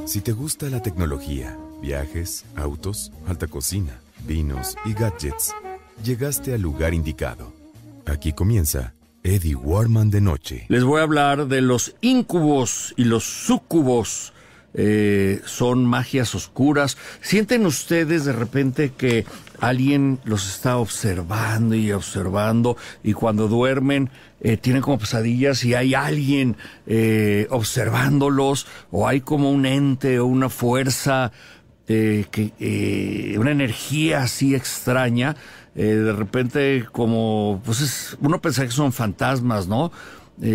Si te gusta la tecnología, viajes, autos, alta cocina, vinos y gadgets, llegaste al lugar indicado. Aquí comienza Eddie Warman de noche. Les voy a hablar de los íncubos y los súcubos. Son magias oscuras. ¿Sienten ustedes de repente que alguien los está observando y cuando duermen tienen como pesadillas y hay alguien observándolos, o hay como un ente o una fuerza, una energía así extraña? De repente como uno pensaría que son fantasmas, ¿no?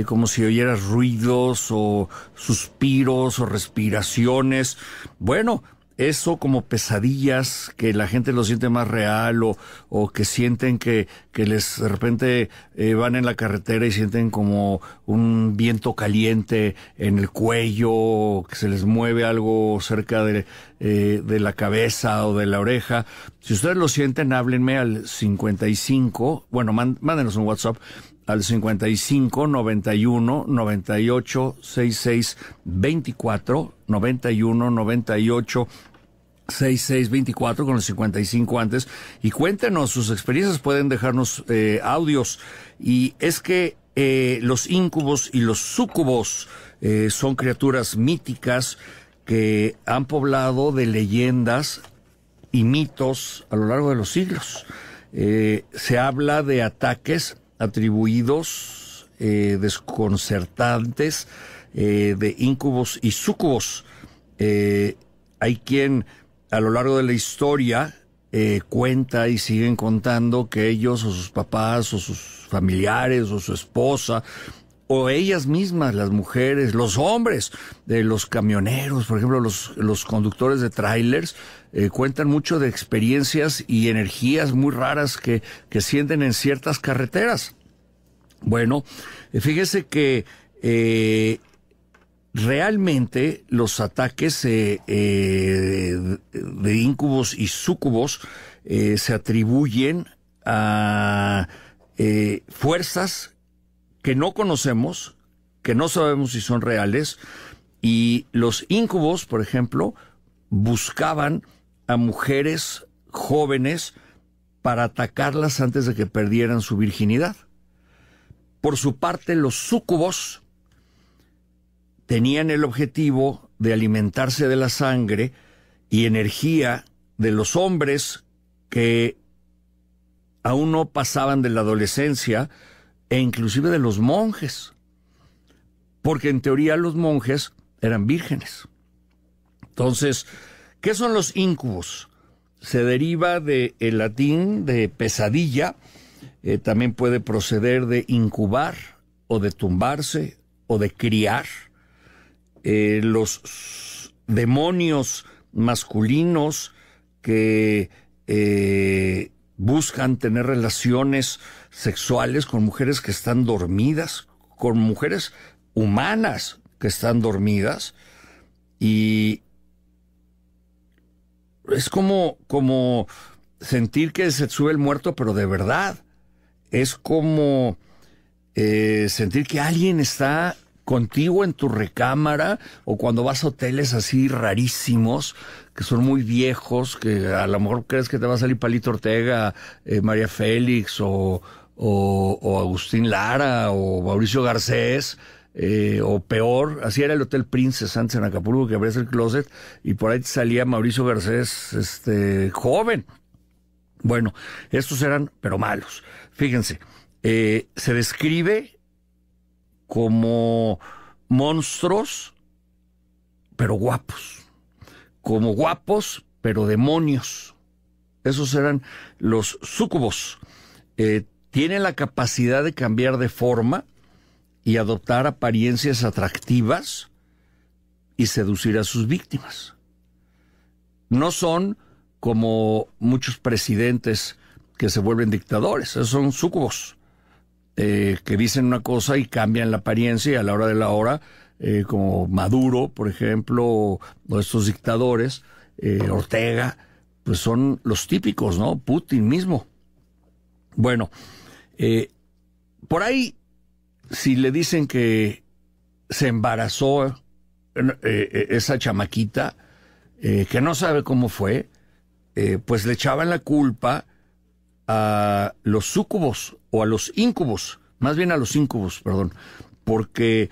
Como si oyeras ruidos o suspiros o respiraciones. Bueno, eso como pesadillas, que la gente lo siente más real, o que sienten que les de repente van en la carretera y sienten como un viento caliente en el cuello, que se les mueve algo cerca de la cabeza o de la oreja. Si ustedes lo sienten, háblenme al 55, mándenos un WhatsApp al 55 91 98 66 24, 91 98 66 24 con el 55 antes, y cuéntenos sus experiencias. Pueden dejarnos audios. Y es que los íncubos y los súcubos son criaturas míticas que han poblado de leyendas y mitos a lo largo de los siglos. Se habla de ataques atribuidos desconcertantes de íncubos y súcubos. Hay quien a lo largo de la historia cuenta y siguen contando que ellos o sus papás o sus familiares o su esposa o ellas mismas, las mujeres, los hombres, los camioneros, por ejemplo, los conductores de trailers, cuentan mucho de experiencias y energías muy raras que sienten en ciertas carreteras. Bueno, fíjese que realmente los ataques de íncubos y súcubos se atribuyen a fuerzas que no conocemos, que no sabemos si son reales. Y los íncubos, por ejemplo, buscaban a mujeres jóvenes para atacarlas antes de que perdieran su virginidad. Por su parte, los súcubos tenían el objetivo de alimentarse de la sangre y energía de los hombres que aún no pasaban de la adolescencia, e inclusive de los monjes, porque en teoría los monjes eran vírgenes. Entonces, ¿qué son los íncubos? Se deriva del latín de pesadilla. También puede proceder de incubar, o de tumbarse, o de criar. Los demonios masculinos que buscan tener relaciones sexuales con mujeres que están dormidas, con mujeres humanas que están dormidas, y es como sentir que se sube el muerto, pero de verdad. Es como sentir que alguien está contigo en tu recámara, o cuando vas a hoteles así rarísimos, que son muy viejos, que a lo mejor crees que te va a salir Palito Ortega, María Félix, o Agustín Lara, o Mauricio Garcés, o peor, así era el Hotel Princess antes en Acapulco, que abrías el closet y por ahí te salía Mauricio Garcés, joven. Bueno, estos eran, pero malos. Fíjense, se describe como monstruos, pero guapos. Como guapos, pero demonios. Esos eran los súcubos. Tienen la capacidad de cambiar de forma y adoptar apariencias atractivas y seducir a sus víctimas. No son como muchos presidentes que se vuelven dictadores. Esos son súcubos, que dicen una cosa y cambian la apariencia, y a la hora de la hora, como Maduro, por ejemplo, o estos dictadores, Ortega, pues son los típicos, ¿no? Putin mismo. Bueno, por ahí, si le dicen que se embarazó esa chamaquita, que no sabe cómo fue, pues le echaban la culpa a los súcubos o a los íncubos, más bien a los íncubos, perdón, porque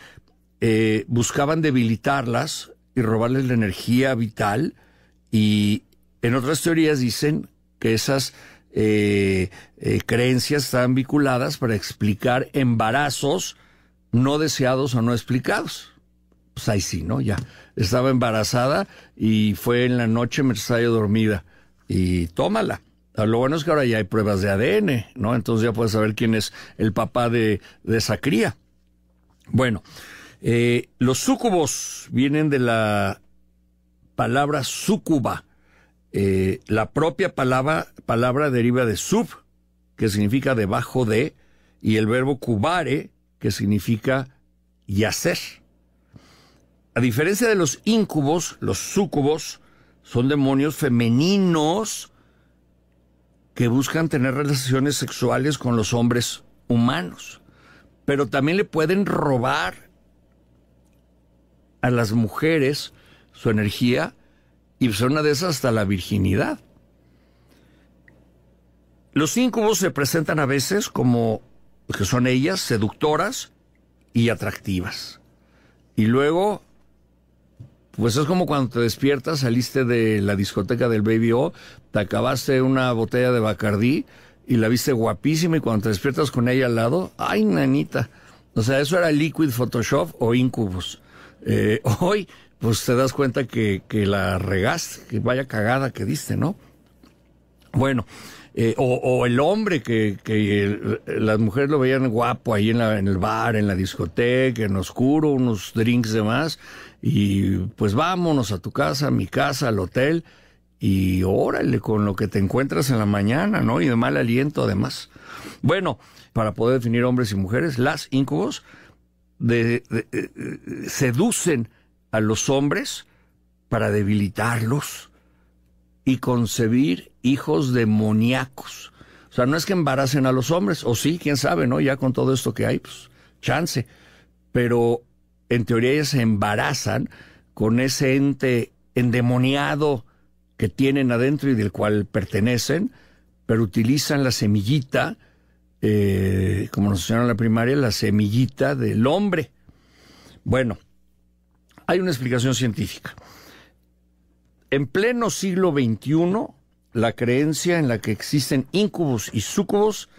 buscaban debilitarlas y robarles la energía vital, y en otras teorías dicen que esas creencias están vinculadas para explicar embarazos no deseados o no explicados. Pues ahí sí, ¿no? Ya estaba embarazada y fue en la noche mientras estaba yo dormida y tómala. Lo bueno es que ahora ya hay pruebas de ADN, ¿no? Entonces ya puedes saber quién es el papá de esa cría. Bueno, los súcubos vienen de la palabra súcuba. La propia palabra deriva de sub, que significa debajo de, y el verbo cubare, que significa yacer. A diferencia de los íncubos, los súcubos son demonios femeninos que buscan tener relaciones sexuales con los hombres humanos, pero también le pueden robar a las mujeres su energía y son una de esas hasta la virginidad. Los íncubos se presentan a veces como que son ellas seductoras y atractivas. Y luego, pues es como cuando te despiertas, saliste de la discoteca del Baby O, te acabaste una botella de Bacardí y la viste guapísima, y cuando te despiertas con ella al lado, ¡ay, nanita! O sea, eso era Liquid Photoshop o íncubos. Hoy, pues te das cuenta que la regaste, que vaya cagada que diste, ¿no? Bueno, o el hombre que las mujeres lo veían guapo ahí en el bar, en la discoteca, en oscuro, unos drinks de más, y pues vámonos a tu casa, a mi casa, al hotel, y órale con lo que te encuentras en la mañana, ¿no? Y de mal aliento además. Bueno, para poder definir hombres y mujeres, las íncubos seducen a los hombres para debilitarlos y concebir hijos demoníacos. O sea, no es que embaracen a los hombres, o sí, quién sabe, ¿no? Ya con todo esto que hay, pues, chance. Pero en teoría ellas se embarazan con ese ente endemoniado que tienen adentro y del cual pertenecen, pero utilizan la semillita, como nos enseñaron en la primaria, la semillita del hombre. Bueno, hay una explicación científica. En pleno siglo XXI, la creencia en la que existen íncubos y súcubos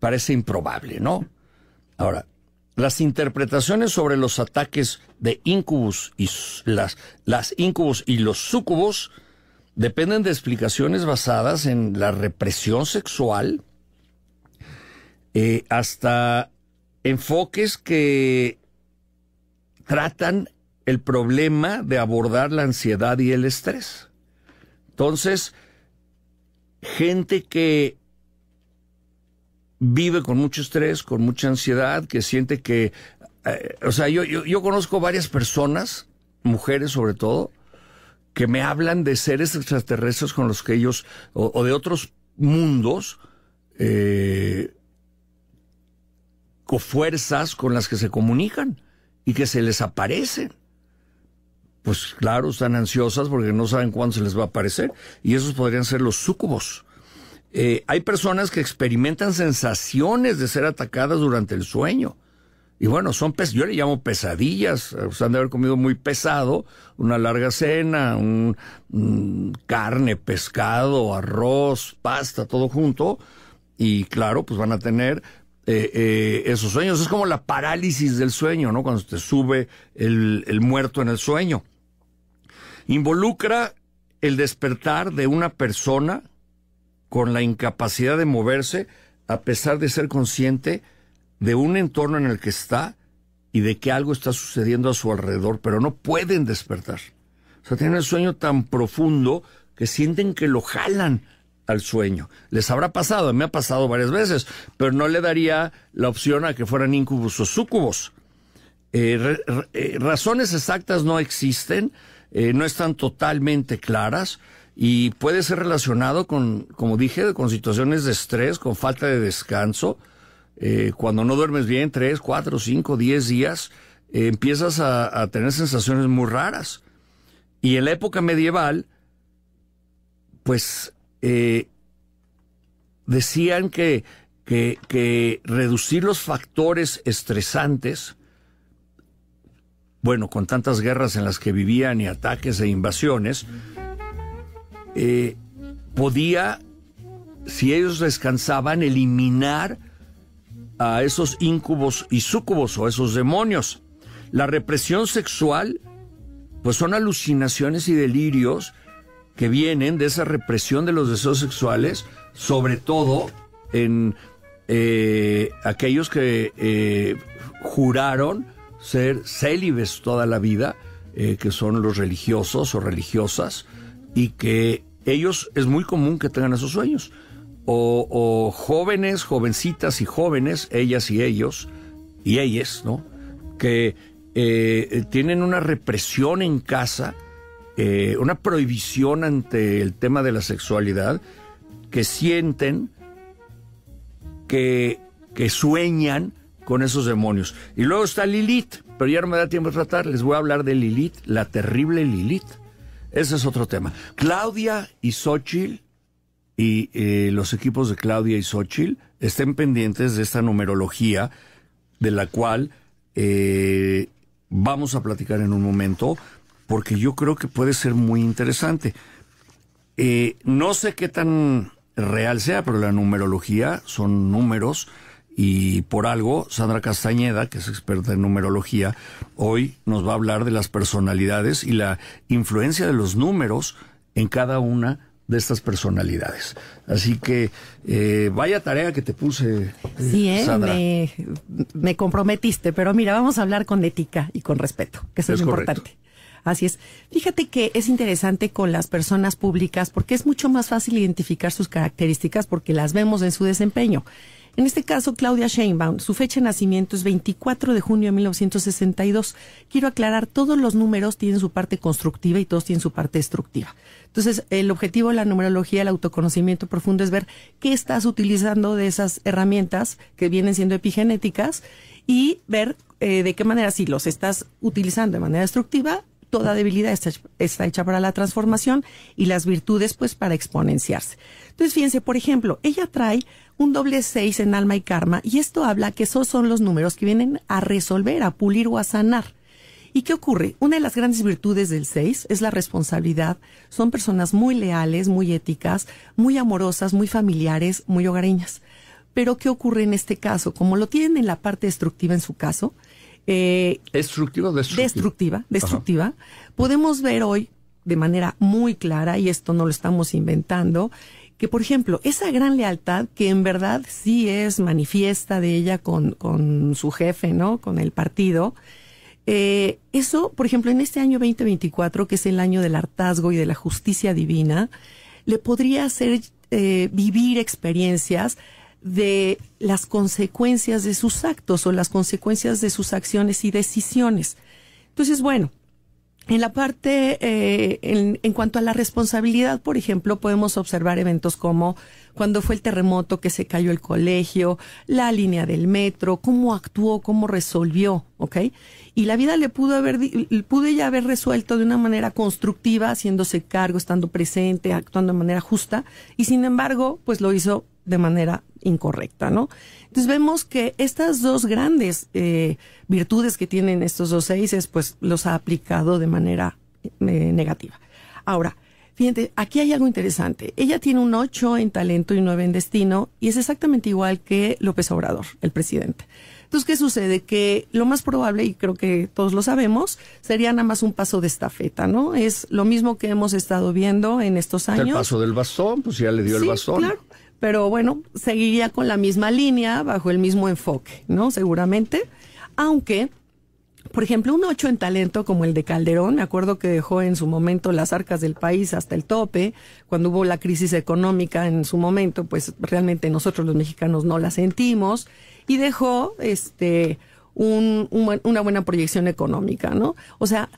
parece improbable, ¿no? Ahora, las interpretaciones sobre los ataques de íncubos y las íncubos y los súcubos dependen de explicaciones basadas en la represión sexual, hasta enfoques que tratan el problema de abordar la ansiedad y el estrés. Entonces, gente que vive con mucho estrés, con mucha ansiedad, que siente que... yo conozco varias personas, mujeres sobre todo, que me hablan de seres extraterrestres con los que ellos, o de otros mundos, o fuerzas con las que se comunican y que se les aparecen. Pues claro, están ansiosas porque no saben cuándo se les va a aparecer, y esos podrían ser los súcubos. Hay personas que experimentan sensaciones de ser atacadas durante el sueño. Y bueno, yo le llamo pesadillas. O sea, han de haber comido muy pesado, una larga cena, carne, pescado, arroz, pasta, todo junto. Y claro, pues van a tener esos sueños. Es como la parálisis del sueño, ¿no? Cuando te sube el muerto en el sueño. Involucra el despertar de una persona con la incapacidad de moverse a pesar de ser consciente de un entorno en el que está y de que algo está sucediendo a su alrededor, pero no pueden despertar. O sea, tienen el sueño tan profundo que sienten que lo jalan al sueño. Les habrá pasado, a mí me ha pasado varias veces, pero no le daría la opción a que fueran íncubos o súcubos. Razones exactas no existen, no están totalmente claras, y puede ser relacionado con, como dije, con situaciones de estrés, con falta de descanso. Cuando no duermes bien 3, 4, 5, 10 días, empiezas a tener sensaciones muy raras. Y en la época medieval, pues decían que reducir los factores estresantes, bueno, con tantas guerras en las que vivían y ataques e invasiones, podía, si ellos descansaban, eliminar a esos íncubos y súcubos o esos demonios. La represión sexual, pues son alucinaciones y delirios que vienen de esa represión de los deseos sexuales, sobre todo en aquellos que juraron ser célibes toda la vida, que son los religiosos o religiosas, y que ellos es muy común que tengan esos sueños. O jóvenes, jovencitas y jóvenes, ellas y ellos, y ellas, ¿no? Que tienen una represión en casa, una prohibición ante el tema de la sexualidad, que sienten, que sueñan con esos demonios. Y luego está Lilith, pero ya no me da tiempo de tratar. Les voy a hablar de Lilith, la terrible Lilith. Ese es otro tema. Claudia y Xóchitl, y los equipos de Claudia y Xóchitl estén pendientes de esta numerología, de la cual vamos a platicar en un momento, porque yo creo que puede ser muy interesante. No sé qué tan real sea, pero la numerología son números, y por algo Sandra Castañeda, que es experta en numerología, hoy nos va a hablar de las personalidades y la influencia de los números en cada una de estas personalidades. Así que vaya tarea que te puse, Sandra. Me comprometiste, pero mira, vamos a hablar con ética y con respeto, que eso es lo importante. Así es. Fíjate que es interesante con las personas públicas porque es mucho más fácil identificar sus características porque las vemos en su desempeño. En este caso, Claudia Sheinbaum, su fecha de nacimiento es 24 de junio de 1962. Quiero aclarar, todos los números tienen su parte constructiva y todos tienen su parte destructiva. Entonces, el objetivo de la numerología, el autoconocimiento profundo, es ver qué estás utilizando de esas herramientas que vienen siendo epigenéticas y ver de qué manera, si los estás utilizando de manera destructiva, toda debilidad está hecha para la transformación y las virtudes, pues, para exponenciarse. Entonces, fíjense, por ejemplo, ella trae un doble 6 en alma y karma, y esto habla que esos son los números que vienen a resolver, a pulir o a sanar. ¿Y qué ocurre? Una de las grandes virtudes del 6 es la responsabilidad. Son personas muy leales, muy éticas, muy amorosas, muy familiares, muy hogareñas. Pero ¿qué ocurre en este caso? Como lo tienen en la parte destructiva en su caso, ¿destructiva o destructiva? Destructiva. Podemos ver hoy de manera muy clara, y esto no lo estamos inventando, que, por ejemplo, esa gran lealtad que en verdad sí es manifiesta de ella con su jefe, ¿no? Con el partido. Eso, por ejemplo, en este año 2024, que es el año del hartazgo y de la justicia divina, le podría hacer vivir experiencias de las consecuencias de sus actos o las consecuencias de sus acciones y decisiones. Entonces, bueno, en la parte, en cuanto a la responsabilidad, por ejemplo, podemos observar eventos como cuando fue el terremoto que se cayó el colegio, la línea del metro, cómo actuó, cómo resolvió, ¿ok? Y la vida pudo ella haber resuelto de una manera constructiva, haciéndose cargo, estando presente, actuando de manera justa, y sin embargo, pues lo hizo de manera incorrecta, ¿no? Entonces vemos que estas dos grandes virtudes que tienen estos dos 6, pues los ha aplicado de manera negativa. Ahora, fíjate, aquí hay algo interesante. Ella tiene un 8 en talento y 9 en destino, y es exactamente igual que López Obrador, el presidente. Entonces, ¿qué sucede? Que lo más probable, y creo que todos lo sabemos, sería nada más un paso de estafeta, ¿no? Es lo mismo que hemos estado viendo en estos años. El paso del bastón, pues ya le dio el bastón. Claro. Pero bueno, seguiría con la misma línea, bajo el mismo enfoque, ¿no? Seguramente. Aunque, por ejemplo, un 8 en talento como el de Calderón, me acuerdo que dejó en su momento las arcas del país hasta el tope, cuando hubo la crisis económica en su momento, pues realmente nosotros los mexicanos no la sentimos, y dejó una buena proyección económica, ¿no? O sea,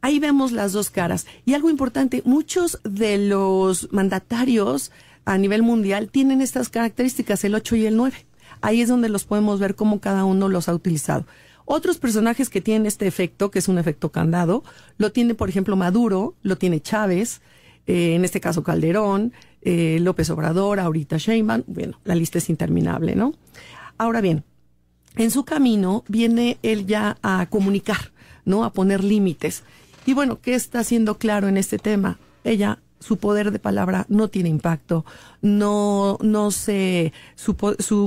ahí vemos las dos caras. Y algo importante, muchos de los mandatarios a nivel mundial tienen estas características, el 8 y el 9. Ahí es donde los podemos ver cómo cada uno los ha utilizado. Otros personajes que tienen este efecto, que es un efecto candado, lo tiene, por ejemplo, Maduro, lo tiene Chávez, en este caso Calderón, López Obrador, ahorita Sheinbaum, bueno, la lista es interminable, ¿no? Ahora bien, en su camino viene él ya a comunicar, ¿no? A poner límites. Y bueno, ¿qué está haciendo claro en este tema? Su poder de palabra no tiene impacto, su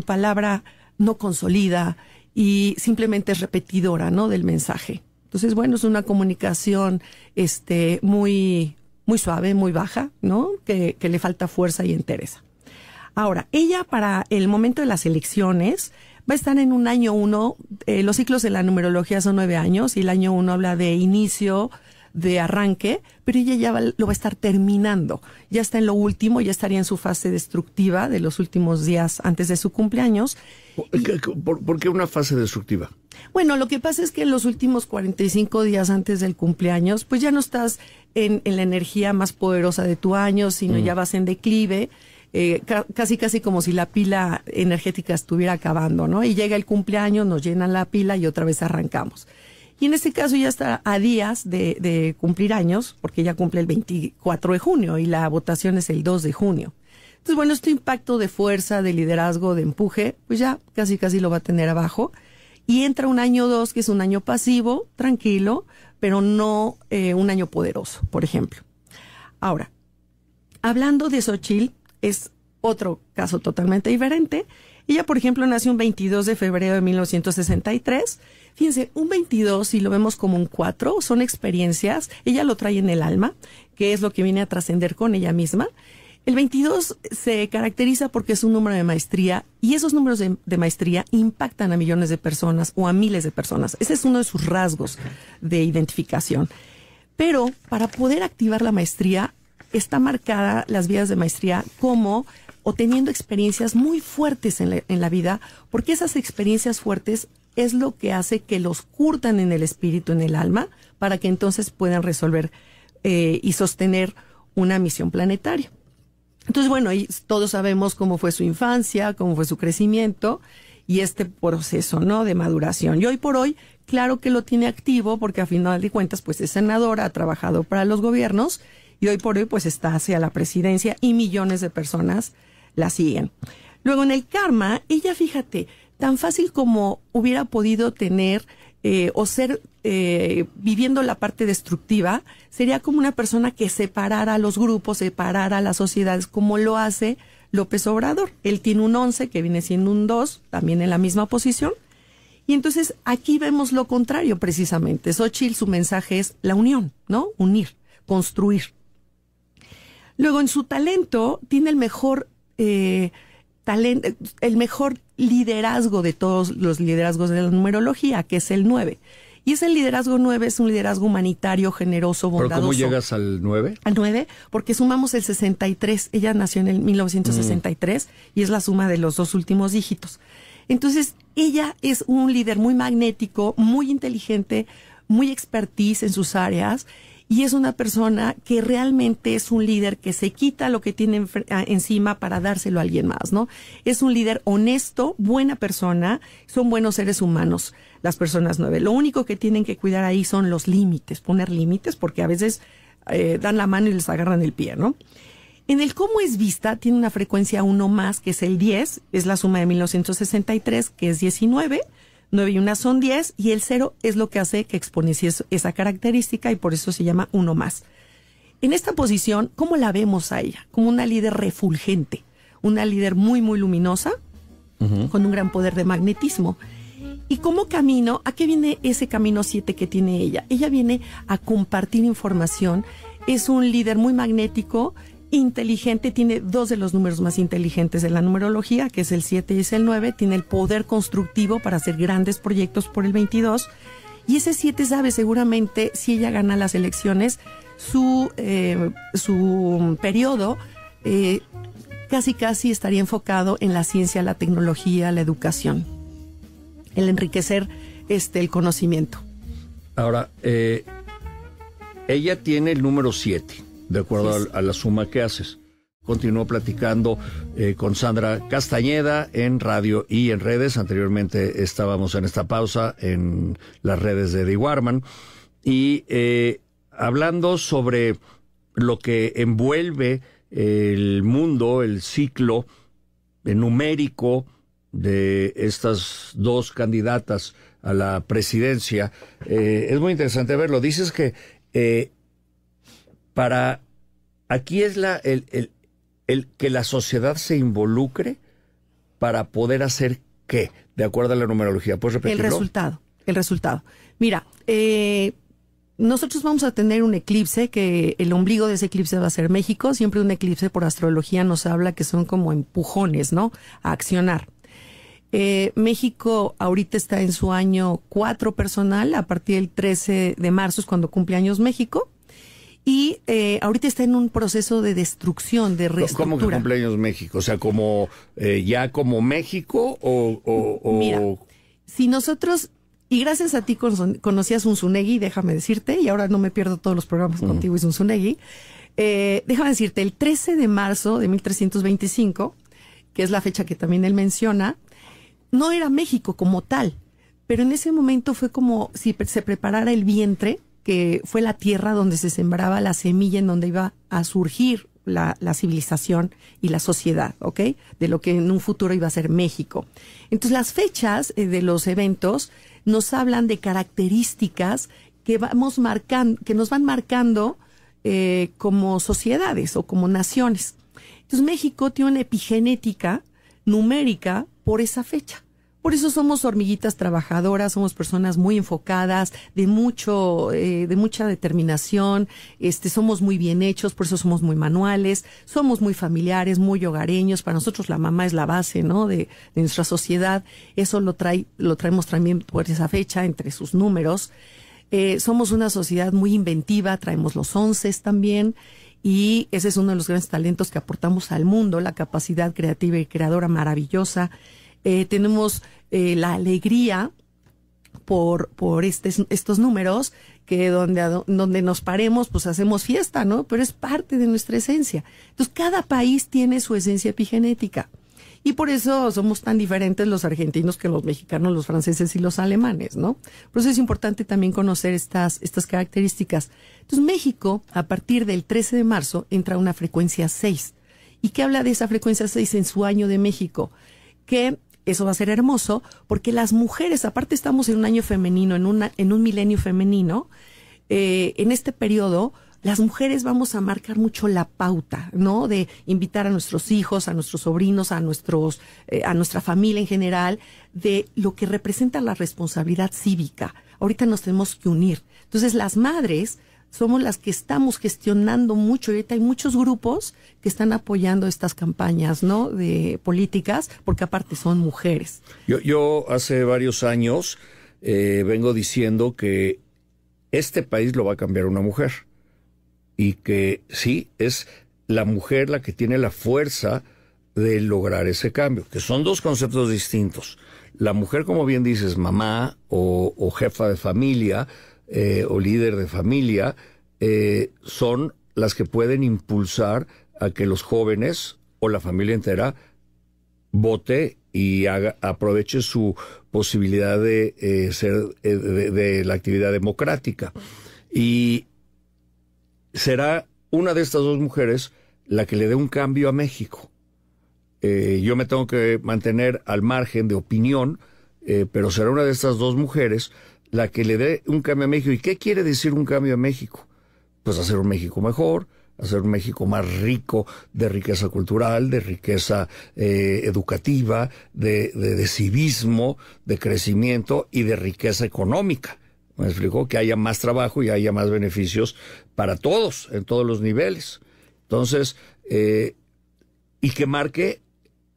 palabra no consolida y simplemente es repetidora, ¿no? Del mensaje. Entonces, bueno, es una comunicación, muy, muy suave, muy baja, ¿no? Que le falta fuerza y entereza. Ahora, ella para el momento de las elecciones va a estar en un año 1, los ciclos de la numerología son 9 años y el año 1 habla de inicio, de arranque, pero ella ya lo va a estar terminando, ya está en lo último, ya estaría en su fase destructiva de los últimos días antes de su cumpleaños. ¿Por qué una fase destructiva? Bueno, lo que pasa es que en los últimos 45 días antes del cumpleaños, pues ya no estás en la energía más poderosa de tu año, sino ya vas en declive, casi como si la pila energética estuviera acabando, ¿no? Y llega el cumpleaños, nos llenan la pila y otra vez arrancamos. Y en este caso ya está a días de cumplir años, porque ya cumple el 24 de junio y la votación es el 2 de junio. Entonces, bueno, este impacto de fuerza, de liderazgo, de empuje, pues ya casi lo va a tener abajo. Y entra un año 2, que es un año pasivo, tranquilo, pero no un año poderoso, por ejemplo. Ahora, hablando de Xóchitl, es otro caso totalmente diferente. Ella, por ejemplo, nació un 22 de febrero de 1963. Fíjense, un 22, si lo vemos como un 4, son experiencias. Ella lo trae en el alma, que es lo que viene a trascender con ella misma. El 22 se caracteriza porque es un número de maestría y esos números de maestría impactan a millones de personas o a miles de personas. Ese es uno de sus rasgos de identificación. Pero para poder activar la maestría, está marcada las vías de maestría como o teniendo experiencias muy fuertes en la vida, porque esas experiencias fuertes es lo que hace que los curtan en el espíritu, en el alma, para que entonces puedan resolver y sostener una misión planetaria. Entonces, bueno, ahí todos sabemos cómo fue su infancia, cómo fue su crecimiento y este proceso, ¿no? De maduración. Y hoy por hoy, claro que lo tiene activo porque a final de cuentas, pues es senadora, ha trabajado para los gobiernos y hoy por hoy, pues está hacia la presidencia y millones de personas la siguen. Luego en el karma, ella, fíjate, tan fácil como hubiera podido tener o ser viviendo la parte destructiva, sería como una persona que separara a los grupos, separara a las sociedades, como lo hace López Obrador. Él tiene un 11, que viene siendo un 2, también en la misma posición. Y entonces aquí vemos lo contrario precisamente. Xóchitl, su mensaje es la unión, ¿no? Unir, construir. Luego en su talento tiene el mejor el mejor liderazgo de todos los liderazgos de la numerología, que es el 9. Y ese liderazgo 9 es un liderazgo humanitario, generoso, bondadoso. ¿Pero cómo llegas al 9? Al 9, porque sumamos el 63. Ella nació en el 1963 y es la suma de los 2 últimos dígitos. Entonces, ella es un líder muy magnético, muy inteligente, muy expertise en sus áreas. Y es una persona que realmente es un líder que se quita lo que tiene encima para dárselo a alguien más, ¿no? Es un líder honesto, buena persona, son buenos seres humanos las personas 9. Lo único que tienen que cuidar ahí son los límites, poner límites, porque a veces dan la mano y les agarran el pie, ¿no? En el cómo es vista, tiene una frecuencia 1 más, que es el 10, es la suma de 1963, que es 19, 9 y 1 son 10, y el 0 es lo que hace que exponencie esa característica y por eso se llama 1 más. En esta posición, ¿cómo la vemos a ella? Como una líder refulgente, una líder muy, muy luminosa, con un gran poder de magnetismo. Y como camino, ¿a qué viene ese camino 7 que tiene ella? Ella viene a compartir información, es un líder muy magnético, inteligente, tiene 2 de los números más inteligentes de la numerología, que es el 7 y es el 9, tiene el poder constructivo para hacer grandes proyectos por el 22, y ese 7 sabe seguramente, si ella gana las elecciones, su periodo casi estaría enfocado en la ciencia, la tecnología, la educación, el enriquecer el conocimiento. Ahora, ella tiene el número 7. De acuerdo a la suma que haces. Continúo platicando con Sandra Castañeda en radio y en redes. Anteriormente estábamos en esta pausa en las redes de Eddie Warman y hablando sobre lo que envuelve el mundo, el ciclo numérico de estas dos candidatas a la presidencia. Es muy interesante verlo. Dices que para aquí es el que la sociedad se involucre para poder hacer ¿qué? De acuerdo a la numerología. ¿Puedes repetirlo? El resultado. Mira, nosotros vamos a tener un eclipse, que el ombligo de ese eclipse va a ser México. Siempre un eclipse por astrología nos habla que son como empujones, ¿no? A accionar. México ahorita está en su año 4 personal, a partir del 13 de marzo es cuando cumple años México. Y ahorita está en un proceso de destrucción, de reestructura. ¿Cómo que cumpleaños México? O sea, como ya como México o... Mira, si nosotros, y gracias a ti conocías Unzunegui, déjame decirte, y ahora no me pierdo todos los programas contigo y Unzunegui, déjame decirte, el 13 de marzo de 1325, que es la fecha que también él menciona, no era México como tal, pero en ese momento fue como si se preparara el vientre, que fue la tierra donde se sembraba la semilla en donde iba a surgir la civilización y la sociedad, ¿ok? De lo que en un futuro iba a ser México. Entonces, las fechas de los eventos nos hablan de características que que nos van marcando como sociedades o como naciones. Entonces, México tiene una epigenética numérica por esa fecha. Por eso somos hormiguitas trabajadoras, somos personas muy enfocadas, de mucha determinación, somos muy bien hechos, por eso somos muy manuales, somos muy familiares, muy hogareños. Para nosotros la mamá es la base, ¿no? de nuestra sociedad. Eso lo traemos también por esa fecha, entre sus números. Somos una sociedad muy inventiva, traemos los 11 también. Y ese es uno de los grandes talentos que aportamos al mundo, la capacidad creativa y creadora maravillosa. Tenemos la alegría por estos números, que donde nos paremos, pues hacemos fiesta, ¿no? Pero es parte de nuestra esencia. Entonces, cada país tiene su esencia epigenética. Y por eso somos tan diferentes los argentinos que los mexicanos, los franceses y los alemanes, ¿no? Por eso es importante también conocer estas características. Entonces, México, a partir del 13 de marzo, entra a una frecuencia 6. ¿Y qué habla de esa frecuencia 6 en su año de México? Que eso va a ser hermoso, porque las mujeres, aparte estamos en un año femenino, en un milenio femenino, en este periodo, las mujeres vamos a marcar mucho la pauta, ¿no? De invitar a nuestros hijos, a nuestros sobrinos, a nuestra familia en general, de lo que representa la responsabilidad cívica. Ahorita nos tenemos que unir. Entonces, las madres somos las que estamos gestionando mucho. Ahorita hay muchos grupos que están apoyando estas campañas, ¿no? De políticas, porque aparte son mujeres. Yo hace varios años vengo diciendo que este país lo va a cambiar una mujer. Y que sí, es la mujer la que tiene la fuerza de lograr ese cambio, que son dos conceptos distintos. La mujer, como bien dices, mamá o jefa de familia, o líder de familia, son las que pueden impulsar a que los jóvenes o la familia entera vote y aproveche su posibilidad de ser de la actividad democrática. Y será una de estas dos mujeres la que le dé un cambio a México. Yo me tengo que mantener al margen de opinión, pero será una de estas dos mujeres la que le dé un cambio a México. ¿Y qué quiere decir un cambio a México? Pues hacer un México mejor, hacer un México más rico de riqueza cultural, de riqueza educativa, de civismo, de crecimiento y de riqueza económica. Me explicó que haya más trabajo y haya más beneficios para todos, en todos los niveles. Entonces, y que marque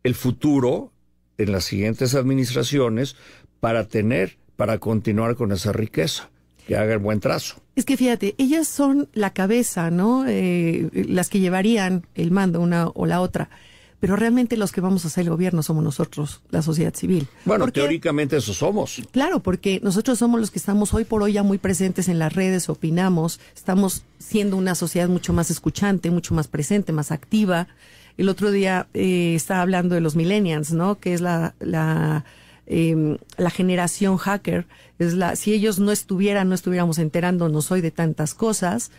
el futuro en las siguientes administraciones para continuar con esa riqueza, que haga el buen trazo. Es que fíjate, ellas son la cabeza, ¿no? Las que llevarían el mando, una o la otra. pero realmente los que vamos a hacer el gobierno somos nosotros, la sociedad civil. Bueno, Porque, teóricamente eso somos. claro, porque nosotros somos los que estamos hoy por hoy ya muy presentes en las redes, opinamos, estamos siendo una sociedad mucho más escuchante, mucho más presente, más activa. El otro día estaba hablando de los millennials, ¿no? Que es la generación hacker. Si ellos no estuviéramos enterándonos hoy de tantas cosas.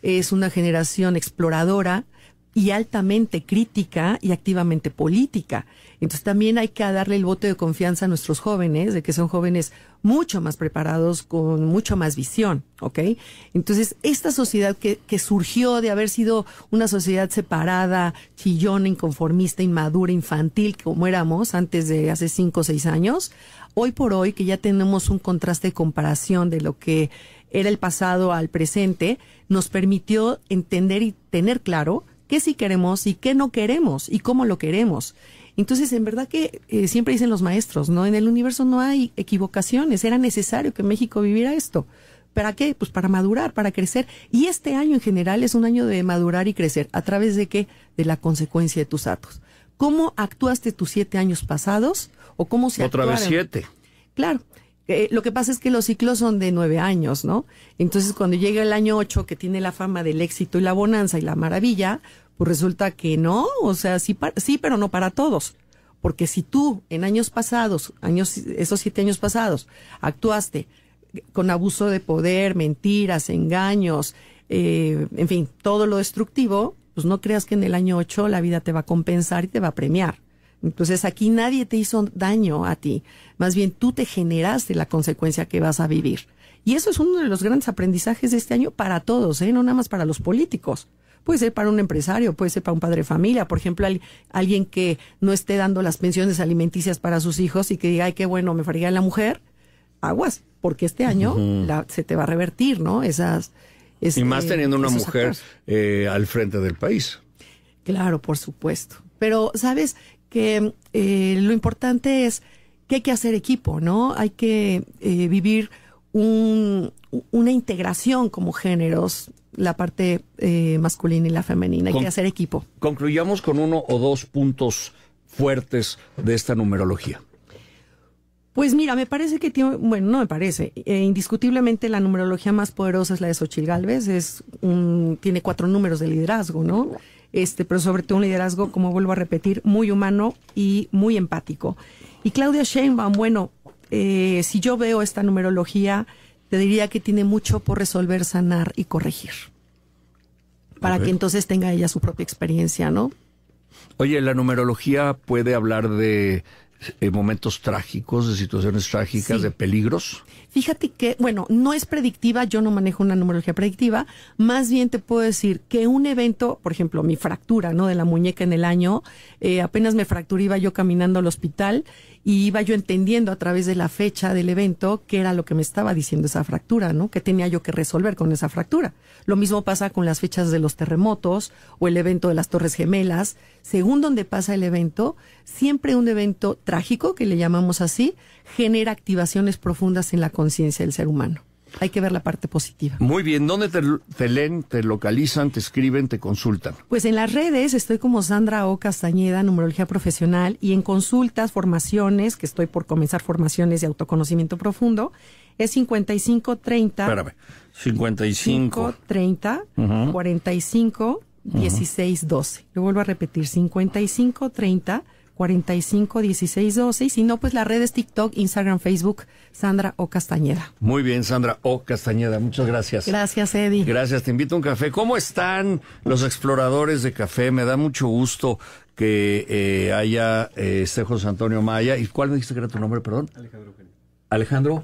Es una generación exploradora y altamente crítica y activamente política. Entonces también hay que darle el voto de confianza a nuestros jóvenes, de que son jóvenes mucho más preparados, con mucho más visión, ¿ok? Entonces, esta sociedad que surgió de haber sido una sociedad separada, chillona, inconformista, inmadura, infantil, como éramos antes de hace 5 o 6 años, hoy por hoy, que ya tenemos un contraste de comparación de lo que era el pasado al presente, nos permitió entender y tener claro qué sí queremos y qué no queremos y cómo lo queremos. Entonces, en verdad que siempre dicen los maestros, ¿no? En el universo no hay equivocaciones. Era necesario que México viviera esto. ¿Para qué? Pues para madurar, para crecer. Y este año en general es un año de madurar y crecer. ¿A través de qué? De la consecuencia de tus actos. ¿Cómo actuaste tus 7 años pasados? ¿O cómo se Otra actuaron? vez 7. Claro. Lo que pasa es que los ciclos son de 9 años, ¿no? Entonces, cuando llega el año 8, que tiene la fama del éxito y la bonanza y la maravilla, pues resulta que no, o sea, sí, pero no para todos. Porque si tú en años pasados, esos 7 años pasados, actuaste con abuso de poder, mentiras, engaños, en fin, todo lo destructivo, pues no creas que en el año 8 la vida te va a compensar y te va a premiar. Entonces aquí nadie te hizo daño a ti, más bien tú te generaste la consecuencia que vas a vivir. Y eso es uno de los grandes aprendizajes de este año para todos, no nada más para los políticos. Puede ser para un empresario, puede ser para un padre de familia, por ejemplo, alguien que no esté dando las pensiones alimenticias para sus hijos y que diga, ay, qué bueno, me fregué a la mujer, aguas, porque este año se te va a revertir, ¿no? Y más teniendo una mujer al frente del país. Claro, por supuesto. Pero, ¿sabes? Que lo importante es que hay que hacer equipo, ¿no? Hay que vivir una integración como géneros, la parte masculina y la femenina. Hay que hacer equipo. Concluyamos con 1 o 2 puntos fuertes de esta numerología. Pues mira, me parece que tiene, bueno, no me parece, indiscutiblemente la numerología más poderosa es la de Xóchitl Gálvez, tiene 4 números de liderazgo, ¿no? Pero sobre todo un liderazgo, como vuelvo a repetir, muy humano y muy empático. Y Claudia Sheinbaum, bueno, si yo veo esta numerología, te diría que tiene mucho por resolver, sanar y corregir. Para que entonces tenga ella su propia experiencia, ¿no? Oye, ¿la numerología puede hablar de momentos trágicos, de situaciones trágicas, sí, de peligros? Fíjate que, bueno, no es predictiva, yo no manejo una numerología predictiva, más bien te puedo decir que un evento, por ejemplo, mi fractura, ¿no?, de la muñeca en el año, apenas me fracturé, iba yo caminando al hospital y iba yo entendiendo a través de la fecha del evento qué era lo que me estaba diciendo esa fractura, ¿no?, qué tenía yo que resolver con esa fractura. Lo mismo pasa con las fechas de los terremotos o el evento de las Torres Gemelas. Según donde pasa el evento, siempre un evento trágico, que le llamamos así, genera activaciones profundas en la conciencia del ser humano. Hay que ver la parte positiva. Muy bien. ¿Dónde te leen, te localizan, te escriben, te consultan? Pues en las redes estoy como Sandra O. Castañeda, numerología profesional, y en consultas, formaciones, que estoy por comenzar formaciones de autoconocimiento profundo, es 5530. Espérame. 5530 45 16 12. Le vuelvo a repetir, 5530 45 16 12. Y si no, pues las redes TikTok, Instagram, Facebook, Sandra O. Castañeda. Muy bien, Sandra O. Castañeda. Muchas gracias. Gracias, Eddie. Gracias. Te invito a un café. ¿Cómo están los exploradores de café? Me da mucho gusto que haya José Antonio Maya. ¿Y cuál me dijiste que era tu nombre, perdón? Alejandro Eugenio. ¿Alejandro?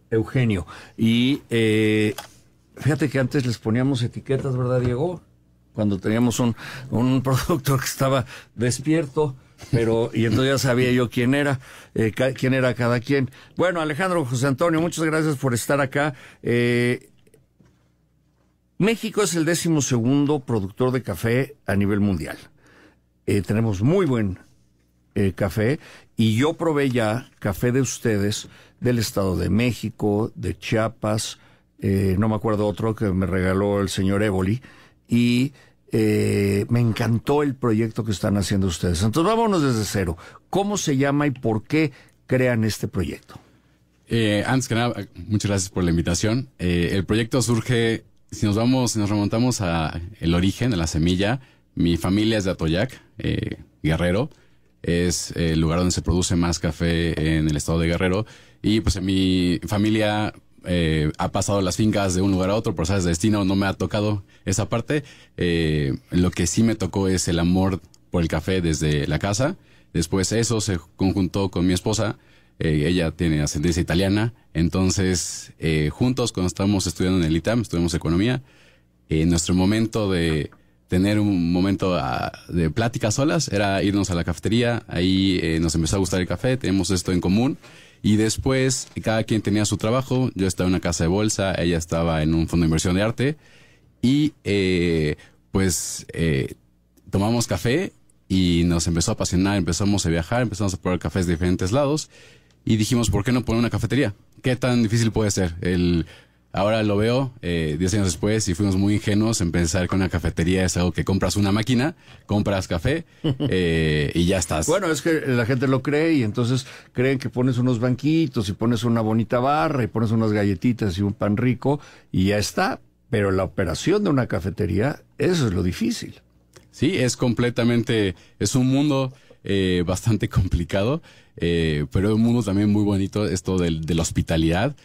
Eugenio. Y fíjate que antes les poníamos etiquetas, ¿verdad, Diego? Cuando teníamos un productor que estaba despierto, y entonces ya sabía yo quién era cada quien. Bueno, Alejandro, José Antonio, muchas gracias por estar acá. México es el 12º productor de café a nivel mundial. Tenemos muy buen café, y yo probé ya café de ustedes del Estado de México, de Chiapas, no me acuerdo otro que me regaló el señor Éboli, y me encantó el proyecto que están haciendo ustedes. Entonces vámonos desde cero. ¿Cómo se llama y por qué crean este proyecto? Antes que nada, muchas gracias por la invitación. El proyecto surge, si nos remontamos a el origen, a la semilla. Mi familia es de Atoyac, Guerrero. Es el lugar donde se produce más café en el estado de Guerrero. Y pues en mi familia ha pasado las fincas de un lugar a otro, por sabes, de destino no me ha tocado esa parte. Lo que sí me tocó es el amor por el café desde la casa. Después eso se conjuntó con mi esposa. Ella tiene ascendencia italiana. Entonces, juntos, cuando estábamos estudiando en el ITAM, estudiamos economía, nuestro momento de tener un momento de plática solas era irnos a la cafetería. Ahí nos empezó a gustar el café, tenemos esto en común. Y después, cada quien tenía su trabajo. Yo estaba en una casa de bolsa, ella estaba en un fondo de inversión de arte. Y tomamos café y nos empezó a apasionar. Empezamos a viajar, empezamos a probar cafés de diferentes lados. Y dijimos, ¿por qué no poner una cafetería? ¿Qué tan difícil puede ser? Ahora lo veo 10 años después y fuimos muy ingenuos en pensar que una cafetería es algo que compras una máquina, compras café y ya estás. Bueno, es que la gente lo cree y entonces creen que pones unos banquitos y pones una bonita barra y pones unas galletitas y un pan rico y ya está. Pero la operación de una cafetería, eso es lo difícil. Sí, es un mundo bastante complicado, pero un mundo también muy bonito, esto de la hospitalidad.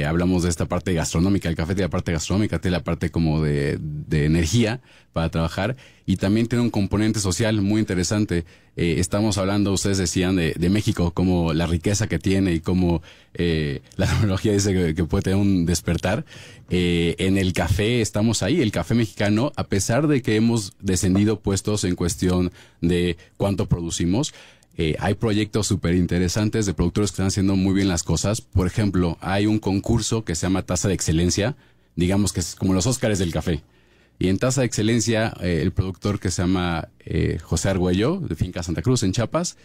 Hablamos de esta parte gastronómica, el café tiene la parte gastronómica, tiene la parte como de energía para trabajar y también tiene un componente social muy interesante. Estamos hablando, ustedes decían, de México, como la riqueza que tiene y como la tecnología dice que puede tener un despertar. En el café estamos ahí, el café mexicano, a pesar de que hemos descendido puestos en cuestión de cuánto producimos, hay proyectos súper interesantes de productores que están haciendo muy bien las cosas. Por ejemplo, hay un concurso que se llama Taza de Excelencia, digamos que es como los Óscares del café. Y en Taza de Excelencia, el productor que se llama José Argüello, de Finca Santa Cruz, en Chiapas,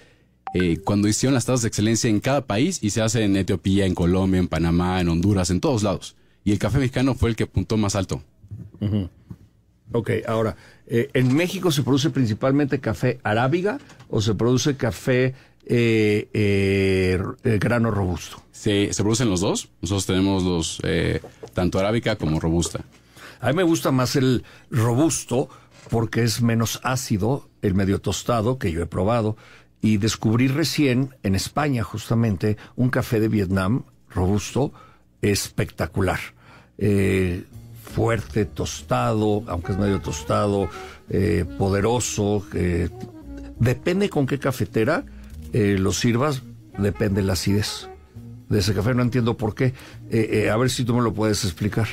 cuando hicieron las tazas de excelencia en cada país, y se hace en Etiopía, en Colombia, en Panamá, en Honduras, en todos lados. Y el café mexicano fue el que apuntó más alto. Uh-huh. Ok, ahora, ¿en México se produce principalmente café arábiga o se produce café grano robusto? Se producen los dos. Nosotros tenemos tanto arábica como robusta. A mí me gusta más el robusto porque es menos ácido, el medio tostado, que yo he probado. Y descubrí recién, en España justamente, un café de Vietnam robusto espectacular. Fuerte, tostado, aunque es medio tostado, poderoso. Depende con qué cafetera lo sirvas, depende la acidez de ese café. No entiendo por qué. A ver si tú me lo puedes explicar.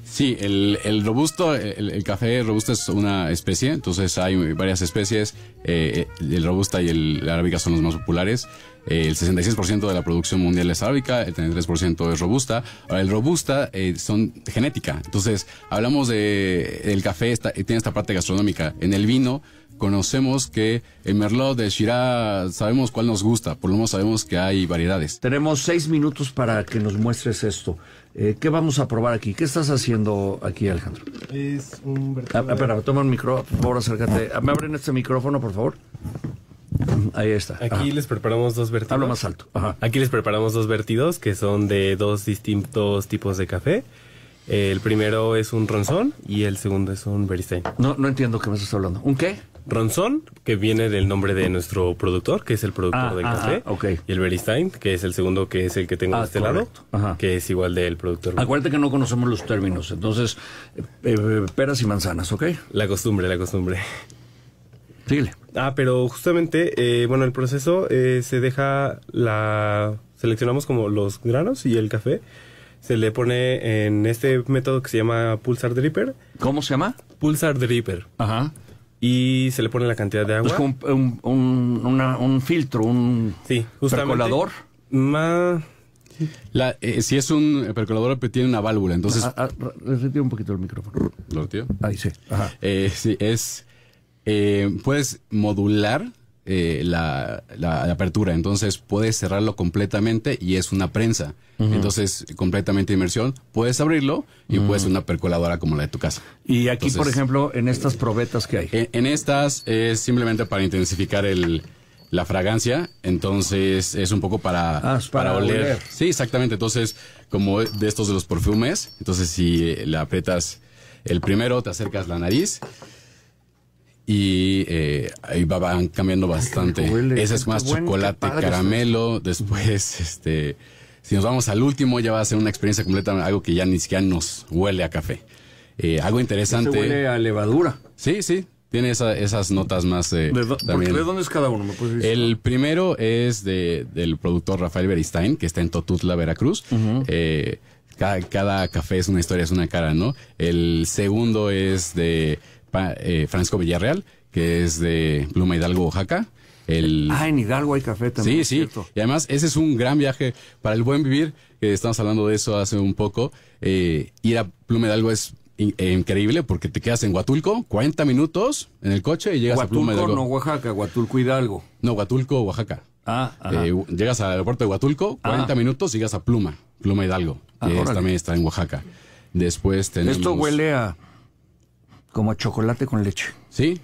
Sí, el robusto, el café robusto es una especie, entonces hay varias especies. El robusta y el arábica son los más populares. El 66% de la producción mundial es arábica, el 33% es robusta. Ahora, el robusta son genética. Entonces, hablamos el café, tiene esta parte gastronómica. En el vino, conocemos que el Merlot, el Shiraz, sabemos cuál nos gusta. Por lo menos sabemos que hay variedades. Tenemos 6 minutos para que nos muestres esto. ¿Qué vamos a probar aquí? ¿Qué estás haciendo aquí, Alejandro? Es un vertido. Espera, toma un micrófono, por favor, acércate. ¿Me abren este micrófono, por favor? Ahí está. Aquí les preparamos 2 vertidos. Habla más alto. Ajá. Aquí les preparamos 2 vertidos que son de 2 distintos tipos de café. El primero es un ronzón y el segundo es un Berrystein. No entiendo qué me estás hablando. ¿Un qué? Ronzón, que viene del nombre de nuestro productor, que es el productor del café. Okay. Y el Berrystein, que es el segundo, que es el que tengo de este correcto. lado, que es igual del productor. Acuérdate que no conocemos los términos. Entonces, peras y manzanas, ¿ok? La costumbre. Síguele. Pero justamente, el proceso se deja seleccionamos como los granos y el café. Se le pone en este método que se llama Pulsar Dripper. ¿Cómo se llama? Pulsar Dripper. Ajá. Y se le pone la cantidad de agua. Es como un filtro, un percolador. Si es un percolador, tiene una válvula, entonces... Retira un poquito el micrófono. ¿Lo retiro? Ahí sí. Ajá. Sí, puedes modular la apertura, entonces puedes cerrarlo completamente y es una prensa. Entonces, completamente inmersión, puedes abrirlo y puedes una percoladora como la de tu casa. Y aquí, Entonces, por ejemplo, en estas probetas que hay. En estas es simplemente para intensificar la fragancia, entonces es un poco para oler. Sí, exactamente. Entonces, como de estos de los perfumes, entonces si le aprietas el primero, te acercas la nariz y ahí van cambiando bastante. Ese es más chocolate, caramelo. Después, si nos vamos al último, ya va a ser una experiencia completa, algo que ya ni siquiera nos huele a café. Algo interesante. Huele a levadura. Sí, sí. Tiene esas notas más. ¿De dónde es cada uno? ¿Me puedes decir? El primero es del productor Rafael Beristain, que está en Totutla, Veracruz. Cada café es una historia, es una cara, ¿no? El segundo es de Francisco Villarreal, que es de Pluma Hidalgo, Oaxaca. En Hidalgo hay café también. Sí, sí. Y además, ese es un gran viaje para el buen vivir. Estamos hablando de eso hace un poco. Ir a Pluma Hidalgo es increíble porque te quedas en Huatulco, 40 minutos en el coche y llegas a Pluma Hidalgo. No, Oaxaca, Huatulco, Hidalgo. No, Huatulco, Oaxaca. Llegas al aeropuerto de Huatulco, 40 minutos y llegas a Pluma Hidalgo, que también está en Oaxaca. Después tenemos... Esto huele como a chocolate con leche. Sí,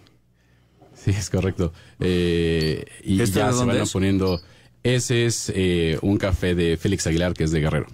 sí, es correcto. Y ya se van poniendo... Ese es un café de Félix Aguilar, que es de Guerrero.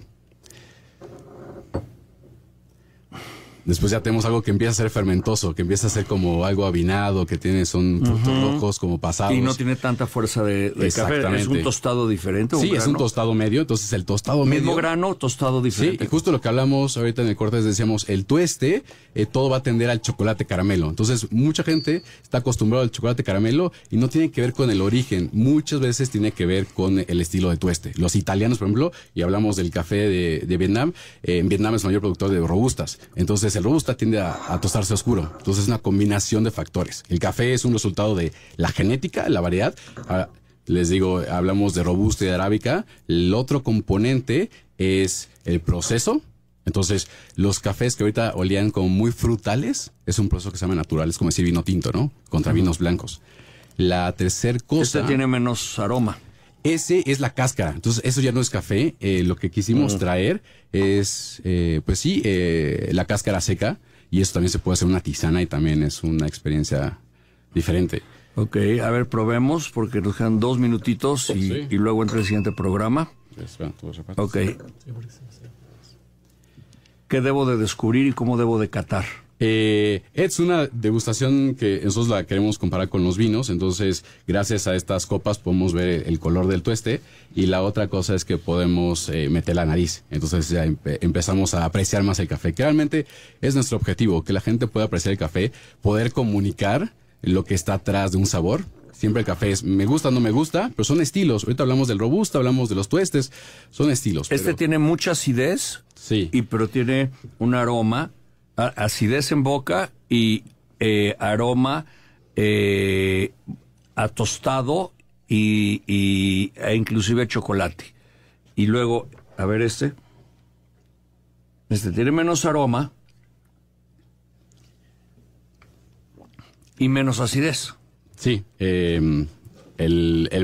Después ya tenemos algo que empieza a ser fermentoso, que empieza a ser como algo avinado, que son frutos rojos como pasados. Y no tiene tanta fuerza de café. ¿Es un tostado diferente? Sí, es un tostado medio. Entonces el tostado medio... Mismo grano, tostado diferente. Sí, y justo lo que hablamos ahorita en el corte, decíamos, el tueste, todo va a tender al chocolate caramelo. Entonces mucha gente está acostumbrada al chocolate caramelo y no tiene que ver con el origen. Muchas veces tiene que ver con el estilo de tueste. Los italianos, por ejemplo, y hablamos del café de Vietnam, en Vietnam es el mayor productor de robustas. Entonces el robusta tiende a tostarse oscuro. Entonces es una combinación de factores. El café es un resultado de la genética, la variedad. Les digo, hablamos de robusta y de arábica. El otro componente es el proceso. Entonces, los cafés que ahorita olían como muy frutales, es un proceso que se llama natural. Es como decir vino tinto, ¿no? Contra vinos blancos. La tercer cosa... Este tiene menos aroma. Ese es la cáscara. Entonces, eso ya no es café. Lo que quisimos traer es, la cáscara seca. Y eso también se puede hacer una tisana y también es una experiencia diferente. Ok, a ver, probemos porque nos quedan 2 minutitos y luego entra el siguiente programa. Ok. ¿Qué debo de descubrir y cómo debo de catar? Es una degustación que nosotros la queremos comparar con los vinos, entonces gracias a estas copas podemos ver el color del tueste y la otra cosa es que podemos meter la nariz, entonces ya empezamos a apreciar más el café, que realmente es nuestro objetivo, que la gente pueda apreciar el café, poder comunicar lo que está atrás de un sabor. Siempre el café es me gusta, no me gusta, pero son estilos. Ahorita hablamos del robusta, hablamos de los tuestes, son estilos. Tiene mucha acidez, sí, pero tiene un aroma, acidez en boca y aroma a tostado e inclusive chocolate. Y luego, a ver este tiene menos aroma y menos acidez. Sí, el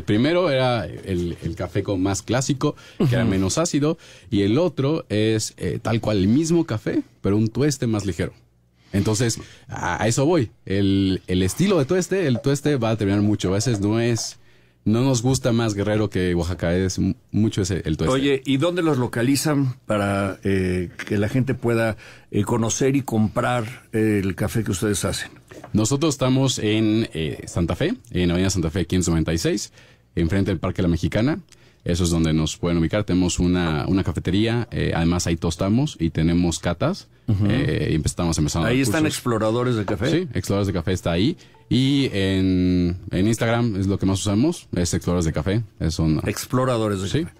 primero era el café más clásico, que era menos ácido, y el otro es tal cual el mismo café, pero un tueste más ligero. Entonces, a eso voy. El estilo de tueste, el tueste va a determinar mucho. A veces no nos gusta más Guerrero que Oaxaca, es mucho el tueste. Oye, ¿y dónde los localizan para que la gente pueda conocer y comprar el café que ustedes hacen? Nosotros estamos en Santa Fe, en Avenida Santa Fe 596, enfrente del Parque La Mexicana. Eso es donde nos pueden ubicar. Tenemos una cafetería, además ahí tostamos y tenemos catas. Y estamos empezando. Ahí están Exploradores de Café. Sí, Exploradores de Café está ahí. Y en Instagram es lo que más usamos, es Exploradores de Café. Exploradores de Café.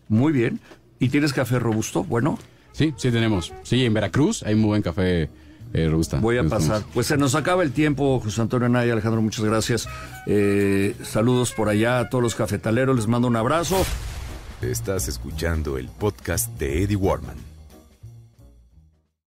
Muy bien. ¿Y tienes café robusto? Bueno. Sí tenemos. Sí, en Veracruz hay muy buen café robusta. Voy a pasar. Pues se nos acaba el tiempo, José Antonio Anaya. Alejandro, muchas gracias. Saludos por allá a todos los cafetaleros. Les mando un abrazo. Estás escuchando el podcast de Eddie Warman.